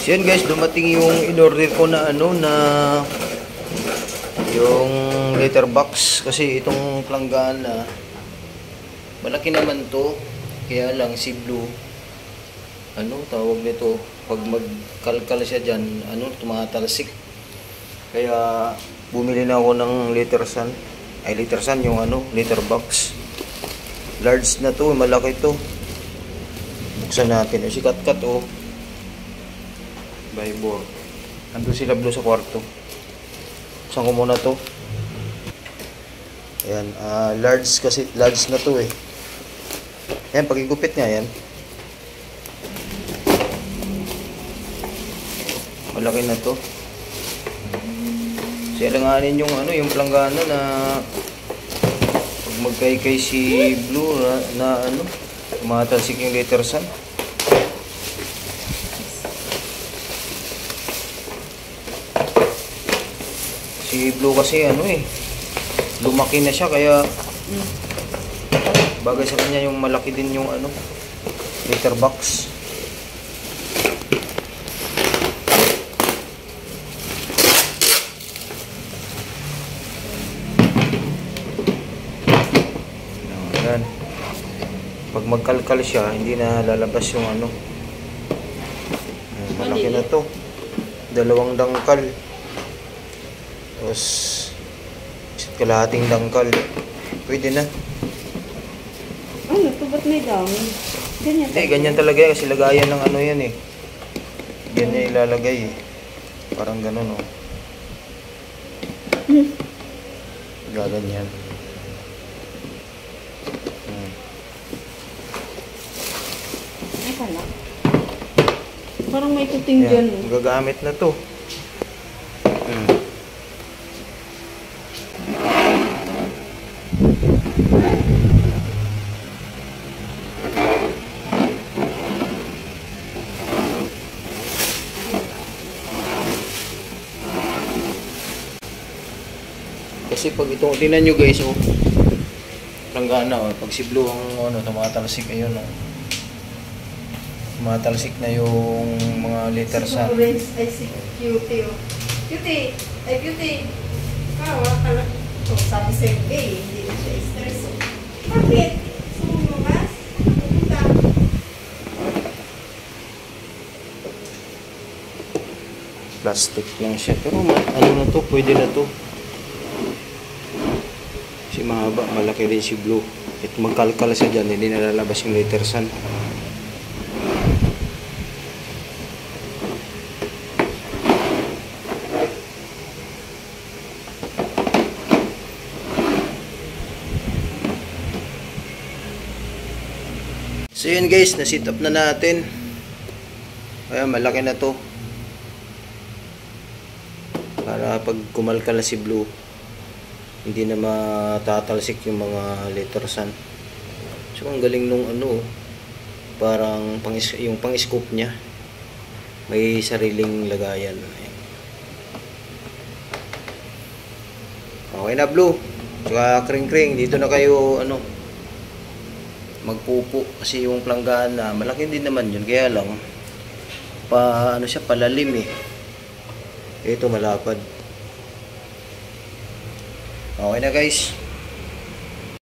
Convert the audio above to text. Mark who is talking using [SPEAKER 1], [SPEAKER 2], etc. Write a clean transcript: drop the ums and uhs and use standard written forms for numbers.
[SPEAKER 1] So yun guys, dumating yung in-order ko na yung letterbox. Kasi itong planggana, malaki naman to. Kaya lang si Blue, tawag nito, pag magkalkal siya dyan, tumatalsik. Kaya bumili na ako ng lettersan. Lettersan yung letterbox. Large na to, malaki to. Buksan natin. Si Katkat by board. Nandun sila Blue sa kwarto. Buksan ko muna to. Ayan, large kasi, large na to eh. Ayan, pagigupit nga yan. Malaki na to. Kasi alanganin yung planggana na pag magkaykay si Blue na tumatalsik yung lettersan. Si Blue kasi lumaki na siya kaya bagay sa kanya yung malaki din yung letterbox. Ayan. Pag magkalkal siya, hindi na lalabas yung Ayan, malaki na to. 2 dangkal. Tapos kalahating dangkal. Pwede na.
[SPEAKER 2] Ito ba't may dami? Ganyan
[SPEAKER 1] talaga. Ganyan talaga yan. Kasi lagayan ng yan eh. Ganyan ilalagay eh. Parang ganun Gaganyan.
[SPEAKER 2] Ay pala. Parang may kuting dyan.
[SPEAKER 1] Gagamit na to. Kasi pag itong tingnan nyo guys, planggana, pag si Blue ang tumatalsik, ayun tumatalsik na yung mga lettersan.
[SPEAKER 2] Ay si Cutie Cutie! Ay Cutie! Kala sabi sa'yo hindi na siya stress. Bakit? Sumumas? Pupunta?
[SPEAKER 1] Plastic lang siya, pero na to, pwede na to. Si mahaba, malaki din si Blue. At magkalkal siya dyan, hindi nalalabas yung lettersan. So yun guys, na-sit up na natin. Kaya malaki na to. Para pag kumalkal si Blue, hindi na matatalsik yung mga lettersan. So ang galing nung parang yung pang-scoop niya. May sariling lagayan. Okay na Blue. Saka kring-kring, dito na kayo magpupo kasi yung planggana, malaki din naman yun. Kaya lang siya palalim eh. Ito malapad. Okay na guys.